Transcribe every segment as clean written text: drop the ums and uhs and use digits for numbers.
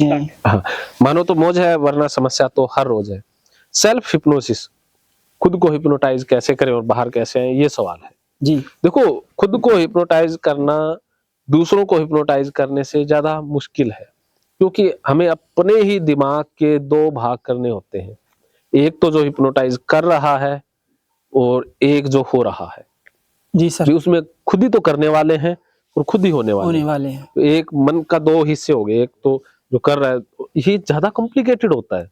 हाँ, मानो तो मौज है वरना समस्या तो हर रोज है। सेल्फ हिप्नोसिस, खुद को हिप्नोटाइज कैसे करें और बाहर कैसे आए, ये सवाल है। जी देखो, खुद को हिप्नोटाइज करना दूसरों को हिप्नोटाइज करने से ज्यादा मुश्किल है, क्योंकि हमें अपने ही दिमाग के दो भाग करने होते हैं। एक तो जो हिप्नोटाइज कर रहा है और एक जो हो रहा है। जी सर, जी, उसमें खुद ही तो करने वाले हैं और खुद ही होने वाले हैं। तो एक मन का दो हिस्से हो गए, एक तो जो कर रहा है, ये ज्यादा कॉम्प्लिकेटेड होता है।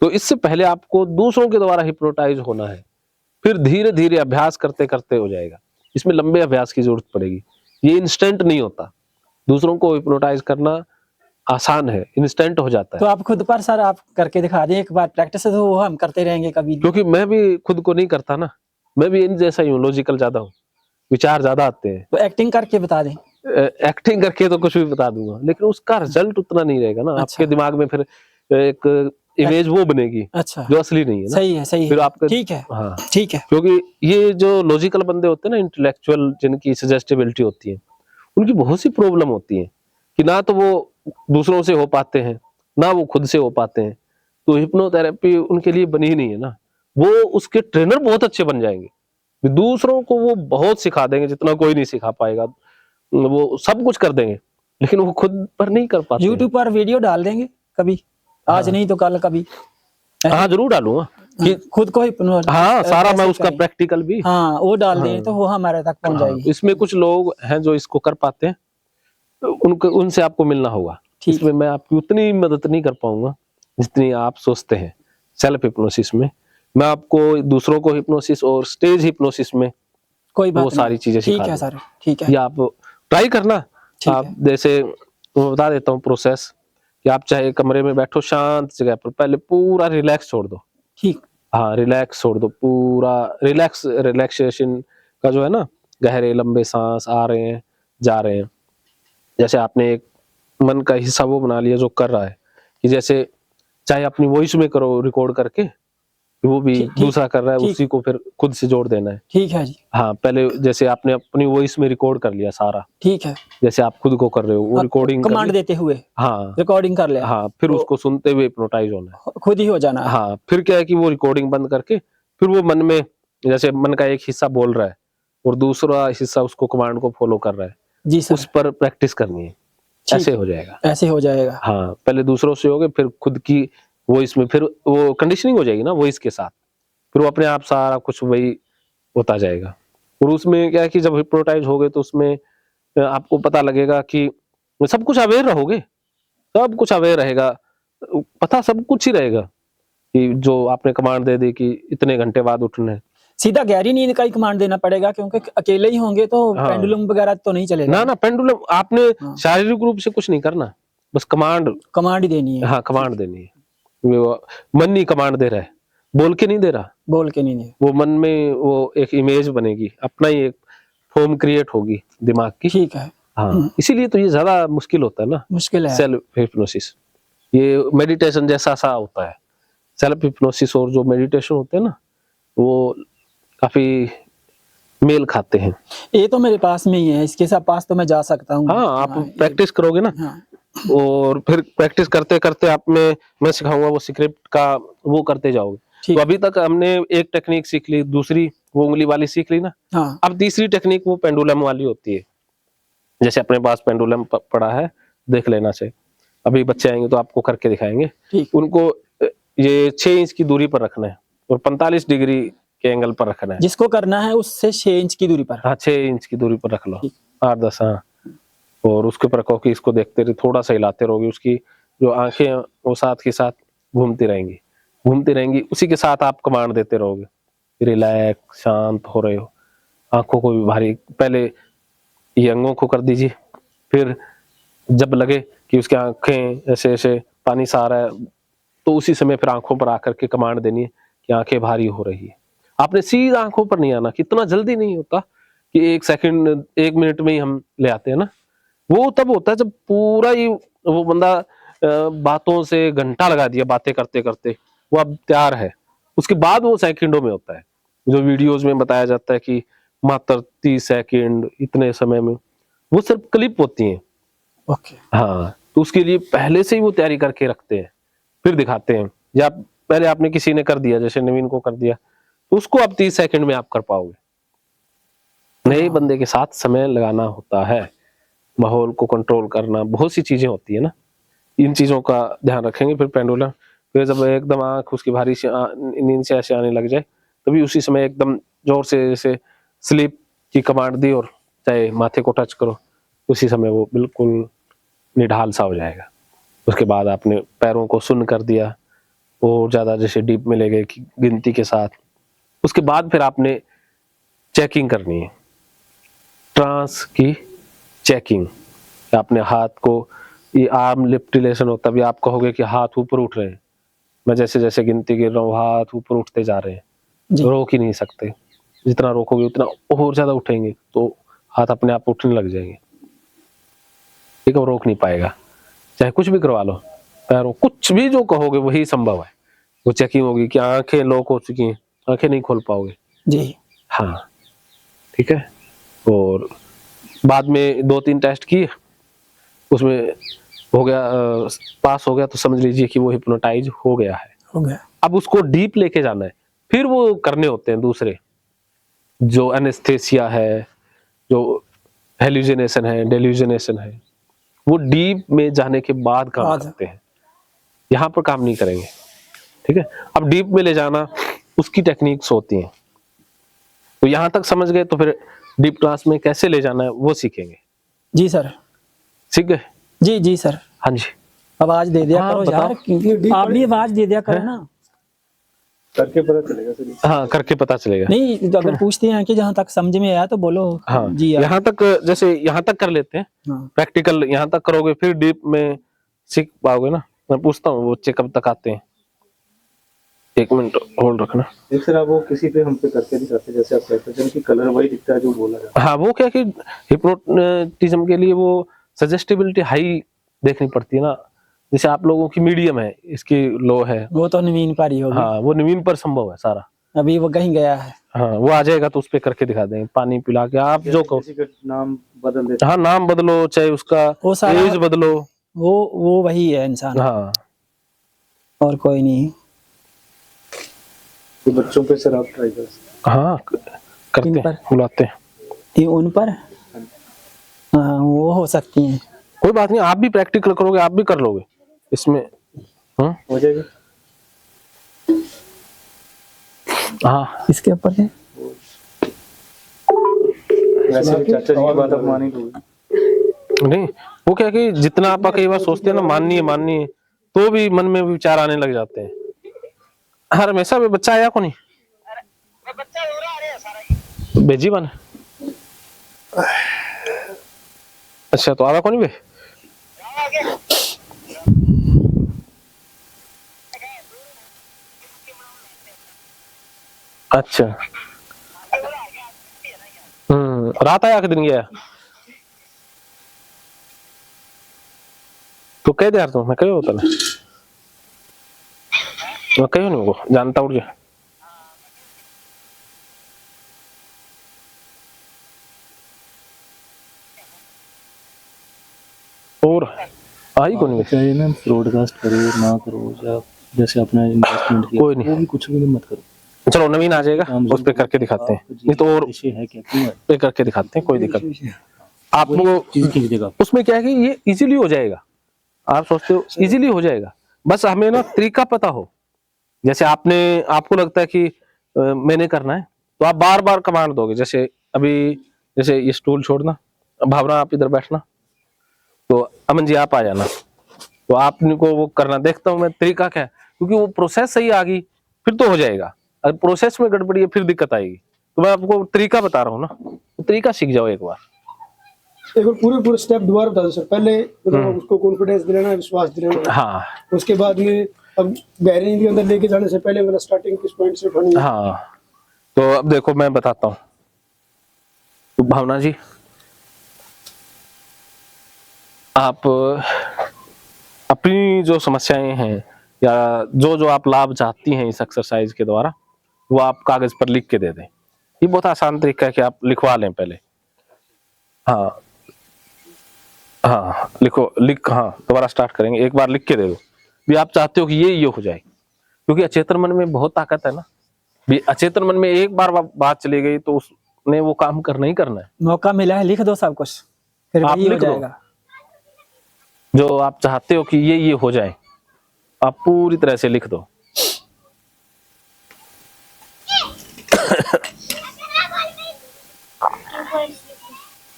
तो इससे पहले आपको दूसरों के द्वारा हिप्नोटाइज होना है, फिर धीरे धीरे अभ्यास करते करते हो जाएगा। इसमें लंबे अभ्यास की जरूरत पड़ेगी, ये इंस्टेंट नहीं होता। दूसरों को हिप्नोटाइज करना आसान है, इंस्टेंट हो जाता तो है। आप खुद पर सर आप करके दिखा दें एक बार, प्रैक्टिस तो वो हम करते रहेंगे कभी। क्योंकि मैं भी खुद को नहीं करता ना, मैं भी इन जैसा ही हूँ, लॉजिकल ज्यादा हूँ, विचार ज्यादा आते हैं। तो एक्टिंग करके बता दें। एक्टिंग करके तो कुछ भी बता दूंगा, लेकिन उसका रिजल्ट उतना नहीं रहेगा ना। अच्छा। आपके दिमाग में फिर एक इमेज वो बनेगी, अच्छा, जो असली नहीं है ना। सही है, सही फिर है, आपके ठीक है, हाँ, ठीक है। क्योंकि ये जो लॉजिकल बंदे होते हैं ना, इंटेलेक्चुअल, जिनकी सजेस्टिबिलिटी होती है, उनकी बहुत सी प्रॉब्लम होती है कि ना तो वो दूसरों से हो पाते हैं, ना वो खुद से हो पाते हैं। तो हिप्नोथेरेपी उनके लिए बनी ही नहीं है ना। वो उसके ट्रेनर बहुत अच्छे बन जाएंगे, दूसरों को वो बहुत सिखा देंगे जितना कोई नहीं सिखा पाएगा, वो सब कुछ कर देंगे, लेकिन वो खुद पर नहीं कर पाते। यूट्यूब पर वीडियो डाल देंगे कभी, आज हाँ। नहीं तो कल कभी। हाँ, जरूर डालूंगा कि खुद को हिप्नोटाइज, हाँ, सारा मैं उसका प्रैक्टिकल भी, हाँ वो डाल हाँ, दें तो वो हमारे तक पहुंच हाँ, जाएगी। इसमें कुछ लोग हैं जो इसको कर पाते हैं, तो उनको, उनसे आपको मिलना होगा। इसमें मैं आपकी उतनी मदद नहीं कर पाऊंगा जितनी आप सोचते हैं। सेल्फ हिप्नोसिस में मैं आपको दूसरों को हिप्नोसिस और स्टेज हिप्नोसिस में कोई बात वो नहीं, सारी चीजें सिखा ठीक है दूं। सर, ठीक है। या आप ट्राई करना। ठीक आप है। जैसे, मैं बता देता हूँ प्रोसेस, कि आप चाहे कमरे में बैठो शांत जगह पर, पहले पूरा रिलैक्स छोड़ दो। ठीक। हाँ, रिलैक्स छोड़ दो, पूरा रिलैक्सेशन का जो है ना, गहरे लंबे सांस आ रहे हैं, जा रहे हैं। जैसे आपने एक मन का हिस्सा वो बना लिया जो कर रहा है, कि जैसे चाहे अपनी वॉइस में करो रिकॉर्ड करके, वो भी ठीक, दूसरा कर रहा है, ठीक। उसी को फिर खुद से जोड़ देना है। ठीक है जी। हाँ, पहले जैसे आपने अपनी वॉइस में रिकॉर्ड कर लिया सारा, ठीक है, जैसे आप खुद को कर रहे हो, वो रिकॉर्डिंग कमांड देते हुए हाँ, रिकॉर्डिंग कर लिया। हाँ, फिर तो उसको सुनते हुए हिप्नोटाइज होना है। खुद ही हो जाना है। हाँ, फिर क्या है कि वो रिकॉर्डिंग बंद करके, फिर वो मन में, जैसे मन का एक हिस्सा बोल रहा है और दूसरा हिस्सा उसको कमांड को फॉलो कर रहा है, जी सर, उस पर प्रैक्टिस करनी है। ऐसे हो जाएगा। ऐसे हो जाएगा। हाँ, पहले दूसरों से होगे, फिर खुद की वॉइस में, फिर वो कंडीशनिंग हो जाएगी ना वॉइस के साथ, फिर वो अपने आप सारा कुछ वही होता जाएगा। और उसमें क्या है कि जब हिप्नोटाइज हो गए तो उसमें आपको पता लगेगा कि सब कुछ अवेयर रहोगे, सब कुछ अवेयर रहेगा, पता सब कुछ ही रहेगा, कि जो आपने कमांड दे दी कि इतने घंटे बाद उठना है। सीधा गहरी नींद का ही कमांड देना पड़ेगा, क्योंकि अकेले ही होंगे तो हाँ। पेंडुलम वगैरह तो नहीं चलेगा ना पेंडुलम आपने हाँ। शारीरिक रूप से कुछ नहीं करना, बस कमांड ही देनी है। हाँ, कमांड देनी है। वो मन नहीं कमांड दे रहा है, बोल के नहीं दे रहा, बोल के नहीं। वो मन में वो एक इमेज बनेगी, अपना ही एक फॉर्म क्रिएट होगी दिमाग की। ठीक है। हाँ, इसीलिए तो ये ज्यादा मुश्किल होता है ना, मुश्किल है। Self hypnosis. ये मेडिटेशन जैसा सा होता है। सेल्फ हिप्नोसिस और जो मेडिटेशन होते हैं ना, वो काफी मेल खाते हैं। ये तो मेरे पास में ही है, इसके साथ पास तो मैं जा सकता हूँ। हाँ, आप प्रैक्टिस करोगे ना, हाँ। और फिर प्रैक्टिस करते करते आप में मैं सिखाऊंगा, वो स्क्रिप्ट का वो करते जाओगे। तो अभी तक हमने एक टेक्निक सीख ली, दूसरी वो उंगली वाली सीख ली ना। हाँ। अब तीसरी टेक्निक वो पेंडुलम वाली होती है। जैसे अपने पास पेंडुलम पड़ा है, देख लेना चाहिए। अभी बच्चे आएंगे तो आपको करके दिखाएंगे। उनको ये 6 इंच की दूरी पर रखना है और 45 डिग्री के एंगल पर रखना है। जिसको करना है उससे 6 इंच की दूरी पर। हाँ, 6 इंच की दूरी पर रख लो, 8-10। हाँ, और उसके ऊपर रखो कि इसको देखते रहे, थोड़ा सा हिलाते रहोगे, उसकी जो आंखें वो साथ के साथ घूमती रहेंगी, उसी के साथ आप कमांड देते रहोगे, रिलैक्स, शांत हो रहे हो। आंखों को भी भारी, पहले ये अंगों को कर दीजिए, फिर जब लगे कि उसकी आंखें ऐसे ऐसे पानी सा आ रहा है, तो उसी समय फिर आंखों पर आकर के कमांड देनी है कि आंखें भारी हो रही है। आपने सीधा आंखों पर नहीं आना, कितना जल्दी नहीं होता कि 1 सेकंड 1 मिनट में ही हम ले आते हैं ना। वो तब होता है जब पूरा ही वो बंदा बातों से घंटा लगा दिया, बातें करते करते वो अब तैयार है, उसके बाद वो सेकंडों में होता है। जो वीडियोस में बताया जाता है कि मात्र 30 सेकंड इतने समय में, वो सिर्फ क्लिप होती हैं। ओके। हाँ, तो उसके लिए पहले से ही वो तैयारी करके रखते हैं, फिर दिखाते हैं। या पहले आपने किसी ने कर दिया, जैसे नवीन को कर दिया, तो उसको आप 30 सेकंड में आप कर पाओगे। नए बंदे के साथ समय लगाना होता है, माहौल को कंट्रोल करना, बहुत सी चीजें होती है ना, इन चीजों का ध्यान रखेंगे। फिर पेंडुलम, फिर जब एकदम आंख उसकी भारी सी नींद से ऐसे आने लग जाए, तभी उसी समय एकदम जोर से जैसे स्लीप की कमांड दी और चाहे माथे को टच करो, उसी समय वो बिल्कुल निढाल सा हो जाएगा। उसके बाद आपने पैरों को सुन्न कर दिया और ज्यादा जैसे डीप में ले गए कि गिनती के साथ। उसके बाद फिर आपने चेकिंग करनी है, ट्रांस की चेकिंग। आपने हाथ को, ये आर्म लिफ्ट रिलेशन होता, तभी आप कहोगे कि हाथ ऊपर उठ रहे हैं। मैं जैसे जैसे गिनती गिर रहा हूँ, हाथ ऊपर उठते जा रहे हैं, रोक ही नहीं सकते। जितना रोकोगे उतना और ज्यादा उठेंगे, तो हाथ अपने आप उठने लग जाएंगे, ठीक है, वो रोक नहीं पाएगा। चाहे कुछ भी करवा लो, पैरों कुछ भी जो कहोगे वही संभव है। वो चेकिंग होगी कि आंखें लॉक हो चुकी हैं, आंखें नहीं खोल पाओगे जी। हाँ, ठीक है। और बाद में 2-3 टेस्ट किए, उसमें हो गया, पास हो गया, तो समझ लीजिए कि वो हिप्नोटाइज हो गया है। हो गया। अब उसको डीप लेके जाना है, फिर वो करने होते हैं दूसरे, जो एनेस्थेसिया है, जो हेलुसिनेशन है, डेल्यूजिनेशन है, वो डीप में जाने के बाद काम करते हैं, यहाँ पर काम नहीं करेंगे, ठीक है। अब डीप में ले जाना, उसकी टेक्निक्स होती हैं, तो यहाँ तक समझ गए, तो फिर डीप क्लास में कैसे ले जाना है वो सीखेंगे। जी सर। सीख गए? जी जी सर। हाँ जी। आवाज दे दिया हाँ, करो बताओ। यार, क्योंकि आप भी आवाज दे दिया करो ना, करके पता चलेगा सर। हाँ, करके पता चलेगा। नहीं तो अगर पूछते हैं कि जहाँ तक समझ में आया तो बोलो। हाँ जी यार। यहाँ तक, जैसे यहाँ तक कर लेते हैं, हाँ। प्रैक्टिकल यहाँ तक करोगे, फिर डीप में सीख पाओगे ना। मैं पूछता हूँ वो बच्चे कब तक आते हैं, 1 मिनट होल्ड रखना। एक सर आप वो किसी पे हम पे करके दिखाते, जैसे आप कहते हैं कि कलर वही दिखता है जो बोला जाता हाँ, वो क्या कि हिप्नोटिज्म के लिए वो सजेस्टिबिलिटी हाई देखनी पड़ती है ना, जैसे आप लोगों की मीडियम है, इसकी लो है। वो तो नवीन पर ही होगी। हाँ, वो नवीन पर संभव है सारा। अभी वो कहीं गया है। हाँ, वो आ जाएगा तो उस पे करके दिखा देंगे, पानी पिला के आप है। जो कहो। किसी का नाम बदल देते हाँ, नाम बदलो, चाहे उसका वो सारा एज बदलो। वो वही है इंसान, हाँ, और कोई नहीं। तो बच्चों पे सर आप ट्राई कर सकते हाँ करते इन हैं, पर? बुलाते हैं। ये उन पर हाँ वो हो सकती हैं। कोई बात नहीं, आप भी प्रैक्टिकल करोगे, आप भी कर लोगे इसमें। हो जाएगी। हाँ, इसके ऊपर है। वैसे भी चाचा जी की बात आप मानी तो नहीं, वो क्या कि जितना आप कई बार सोचते हैं ना माननी है, तो भी मन में विचार आने लग जाते हैं। हर हमेशा में बच्चा आया को नहीं बेजी बन। अच्छा, तो आवा को नहीं बे। अच्छा, रात आया के दिन गया तो कह दे यार, तो मैं कहो होता ना, मैं कहो नहीं को जानता उड़ गया। और आई को नहीं चाहे ना ब्रॉडकास्ट करो ना करो, या जैसे अपना इन्वेस्टमेंट किया कोई नहीं, वो भी कुछ भी मत करो। चलो नवीन आ जाएगा, उस पे करके दिखाते हैं, नहीं तो और विषय है क्या, क्यों है पे करके दिखाते हैं, कोई दिक्कत नहीं। आप वही लोग चीज कीजिएगा। उसमें क्या है कि ये इजीली हो जाएगा, आप सोचते हो इजीली हो जाएगा, बस हमें ना तरीका पता हो। जैसे आपको लगता है कि मैंने करना है, तो आप बार बार कमांड दोगे। जैसे अभी, जैसे ये स्टूल छोड़ना, भावना आप इधर बैठना, तो अमन जी आप आ जाना, तो आपने को वो करना। देखता हूँ मैं तरीका क्या है, क्योंकि वो प्रोसेस सही आ गई फिर तो हो जाएगा, अगर प्रोसेस में गड़बड़ी है फिर दिक्कत आएगी। तो मैं आपको तरीका बता रहा हूँ ना, तो तरीका सीख जाओ एक बार। एक बार पूरे स्टेप दोबारा बता दो सर। पहले मतलब उसको कॉन्फिडेंस दिलाना, विश्वास दिलाना। हाँ, उसके बाद में अब गहरी नींद के अंदर लेके जाने से पहले मतलब स्टार्टिंग किस पॉइंट से उठानी है? हाँ, तो अब देखो मैं बताता हूँ। तो भावना जी, आप अपनी जो समस्याएं हैं या जो आप लाभ चाहती हैं इस एक्सरसाइज के द्वारा, वो आप कागज पर लिख के दे दें। ये बहुत आसान तरीका है कि आप लिखवा लें पहले। हाँ हाँ लिखो, लिख, हाँ दोबारा स्टार्ट करेंगे, एक बार लिख के दे दो भी आप चाहते हो कि ये हो जाए, क्योंकि अचेतन मन में बहुत ताकत है ना। भी अचेतन मन में एक बार बात चली गई तो उसने वो काम करना ही करना है। मौका मिला है, लिख दो सब कुछ, फिर आप वही हो लिख दो। जाएगा। जो आप चाहते हो कि ये हो जाए, आप पूरी तरह से लिख दो।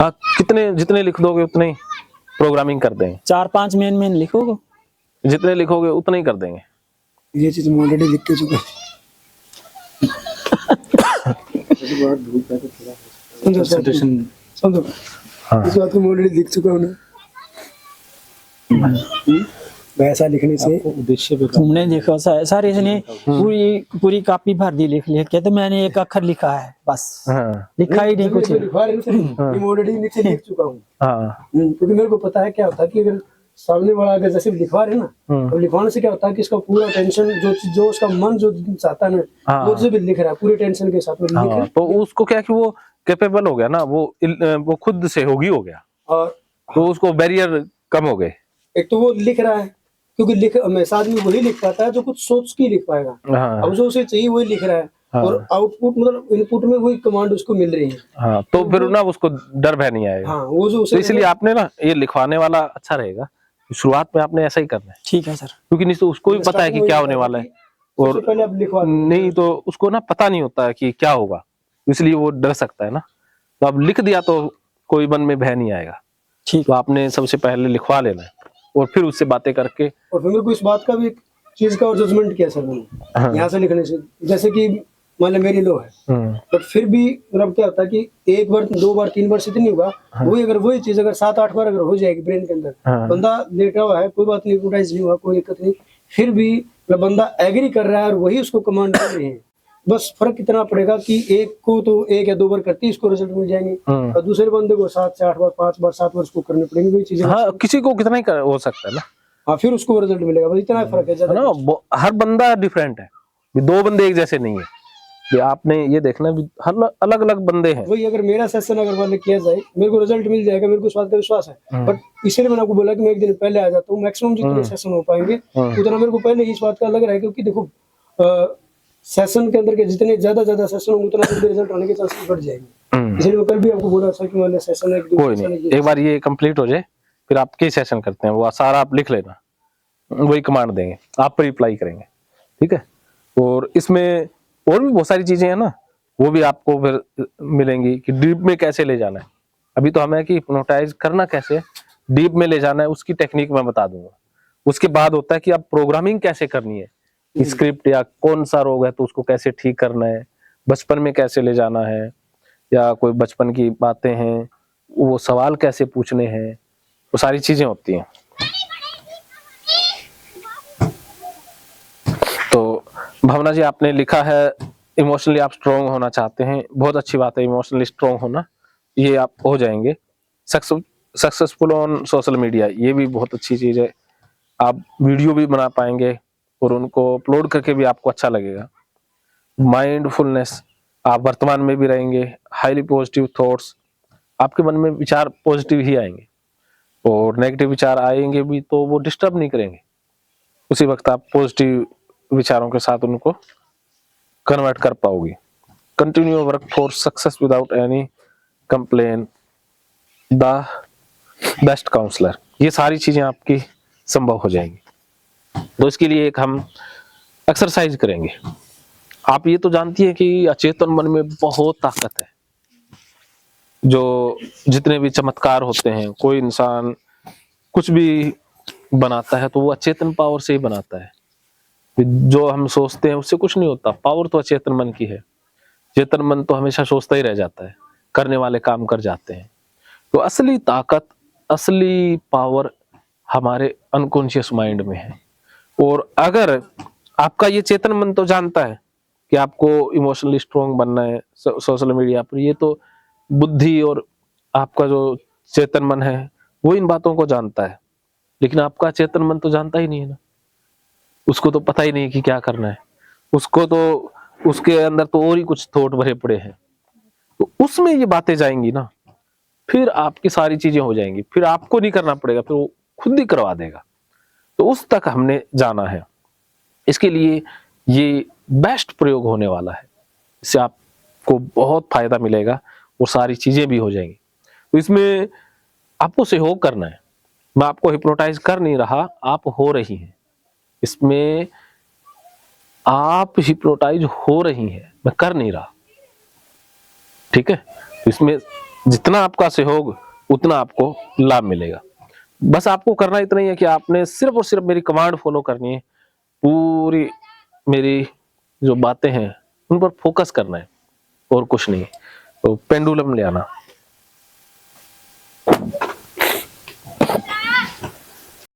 हाँ, कितने जितने लिख दोगे उतने ही प्रोग्रामिंग कर देंगे। 4-5 मेन लिखोगे, जितने लिखोगे उतने ही कर देंगे। ये चीज मैं ऑलरेडी लिख के चुका हूं। समझो कंसंट्रेशन समझो, इस बात को मैं ऑलरेडी लिख चुका हूँ ना। वैसा लिखने से उद्देश्य पे तुमने देखो सर इसने पूरी कॉपी भर दी लिख के, तो मैंने एक अक्षर लिखा है बस, हाँ लिखा ही नहीं कुछ। लिखवा रहे हैं ना, ये मैं ऑलरेडी नीचे लिख चुका हूँ। हाँ क्योंकि मेरे को पता है क्या होता है कि अगर सामने वाला अगर जैसे लिखवा रहे ना, तो लिखवाने से क्या होता है कि इसका पूरा टेंशन जो उसका मन जो चाहता है ना, वो जो भी लिख रहा है पूरे टेंशन के साथ में लिख रहा हाँ, है। तो उसको क्या कि वो कैपेबल हो गया ना, वो खुद से होगी हो गया, और तो उसको बैरियर कम हो गए। एक तो वो लिख रहा है, क्योंकि मैसेज में वही लिख पाता है जो कुछ सोच के लिख पाएगा। हाँ अब जो उसे चाहिए वही लिख रहा है, और आउटपुट मतलब इनपुट में वही कमांड उसको मिल रही है। हाँ, तो फिर ना उसको डर भय नहीं आएगा। हाँ, वो जो तो इसलिए आपने ना ये लिखवाने वाला अच्छा रहेगा, शुरुआत में आपने ऐसा ही करना है, ठीक है सर। क्योंकि नहीं तो उसको भी पता है कि क्या होने वाला है, और पहले आप लिखवा दो। नहीं तो उसको ना पता नहीं होता है कि क्या होगा, इसलिए वो डर सकता है ना। तो अब लिख दिया तो कोई मन में भय नहीं आएगा। ठीक, तो आपने सबसे पहले लिखवा लेना है और फिर उससे बातें करके। और फिर मेरे को इस बात का भी एक चीज का और जजमेंट किया सर मैंने, हाँ। यहाँ से लिखने से, जैसे कि मान लो मेरी लो है, बट फिर भी मतलब क्या होता है कि 1 बार 2 बार 3 बार से नहीं होगा, वही अगर वही चीज अगर 7-8 बार अगर हो जाएगी ब्रेन के अंदर, बंदा लेटा हुआ है, कोई बात नहीं, रिकॉग्नाइज नहीं हुआ, कोई दिक्कत नहीं, फिर भी मतलब बंदा एग्री कर रहा है और वही उसको कमांड कर रहे हैं। बस फर्क कितना पड़ेगा कि एक को तो 1 या 2 बार करती इसको रिजल्ट मिल जाएंगे, और दूसरे बंदे को 7 से 8 बार 5 बार 7 बार उसको करने पड़ेंगे वही चीजें। हाँ, किसी को कितना ही हो सकता है ना। हाँ, फिर उसको रिजल्ट मिलेगा, बस इतना फर्क है है ना, हर बंदा डिफरेंट है, 2 बंदे एक जैसे नहीं है। ये आपने ये देखना भी हर अलग अलग बंदे हैं। वही अगर मेरा सेशन अगर वाले किया जाए, मेरे को रिजल्ट मिल जाएगा, मेरे को इस बात का विश्वास है। बट इसलिए मैंने आपको बोला कि मैं एक दिन पहले आ जाता हूँ, मैक्सिमम जितने सेशन हो पाएंगे उतना मेरे को पहले ही इस बात का लग रहा है, क्योंकि देखो सेशन के अंदर के जितने ज्यादा सेशन होंगे उतना जल्दी रिजल्ट आने के चांसेस बढ़ जाएंगे। इसलिए मैं कल भी आपको बोला था कि वाले सेशन एक कोई नहीं, एक बार ये कंप्लीट हो जाए फिर आप कई सेशन करते हैं वो सारा आप लिख लेना, वही कमांड देंगे, आप पर रिप्लाई करेंगे, ठीक है। और इसमें और भी बहुत सारी चीजें हैं ना, वो भी आपको फिर मिलेंगी कि डीप में कैसे ले जाना है। अभी तो हमें कि हिप्नोटाइज करना कैसे, डीप में ले जाना है उसकी टेक्निक मैं बता दूंगा। उसके बाद होता है कि आप प्रोग्रामिंग कैसे करनी है, स्क्रिप्ट या कौन सा रोग है तो उसको कैसे ठीक करना है, बचपन में कैसे ले जाना है, या कोई बचपन की बातें हैं वो सवाल कैसे पूछने हैं, वो सारी चीजें होती हैं। तो भावना जी आपने लिखा है इमोशनली आप स्ट्रॉन्ग होना चाहते हैं, बहुत अच्छी बात है, इमोशनली स्ट्रॉन्ग होना, ये आप हो जाएंगे। सक्सेसफुल ऑन सोशल मीडिया, ये भी बहुत अच्छी चीज है, आप वीडियो भी बना पाएंगे और उनको अपलोड करके भी आपको अच्छा लगेगा। माइंडफुलनेस, आप वर्तमान में भी रहेंगे। हाईली पॉजिटिव थॉट्स, आपके मन में विचार पॉजिटिव ही आएंगे, और नेगेटिव विचार आएंगे भी तो वो डिस्टर्ब नहीं करेंगे, उसी वक्त आप पॉजिटिव विचारों के साथ उनको कन्वर्ट कर पाओगे। Continue work for success without any complain, the best counsellor, ये सारी चीजें आपकी संभव हो जाएंगी। तो इसके लिए एक हम एक्सरसाइज करेंगे। आप ये तो जानती है कि अचेतन मन में बहुत ताकत है, जो जितने भी चमत्कार होते हैं, कोई इंसान कुछ भी बनाता है तो वो अचेतन पावर से ही बनाता है। जो हम सोचते हैं उससे कुछ नहीं होता, पावर तो अचेतन मन की है। चेतन मन तो हमेशा सोचता ही रह जाता है, करने वाले काम कर जाते हैं। तो असली ताकत, असली पावर हमारे अनकॉन्शियस माइंड में है। और अगर आपका ये चेतन मन तो जानता है कि आपको इमोशनली स्ट्रॉन्ग बनना है सोशल मीडिया पर, ये तो बुद्धि और आपका जो चेतन मन है वो इन बातों को जानता है, लेकिन आपका चेतन मन तो जानता ही नहीं है ना, उसको तो पता ही नहीं कि क्या करना है, उसको तो उसके अंदर तो और ही कुछ थॉट भरे पड़े हैं। तो उसमें ये बातें जाएंगी ना, फिर आपकी सारी चीजें हो जाएंगी, फिर आपको नहीं करना पड़ेगा, फिर वो खुद ही करवा देगा। तो उस तक हमने जाना है। इसके लिए ये बेस्ट प्रयोग होने वाला है, इससे आपको बहुत फायदा मिलेगा और सारी चीजें भी हो जाएंगी। तो इसमें आपको सहयोग करना है। मैं आपको हिप्नोटाइज कर नहीं रहा, आप हो रही हैं। इसमें आप हिप्नोटाइज हो रही हैं, मैं कर नहीं रहा। ठीक है, इसमें जितना आपका सहयोग उतना आपको लाभ मिलेगा। बस आपको करना इतना ही है कि आपने सिर्फ और सिर्फ मेरी कमांड फॉलो करनी है, पूरी मेरी जो बातें हैं उन पर फोकस करना है और कुछ नहीं। तो पेंडुलम ले आना,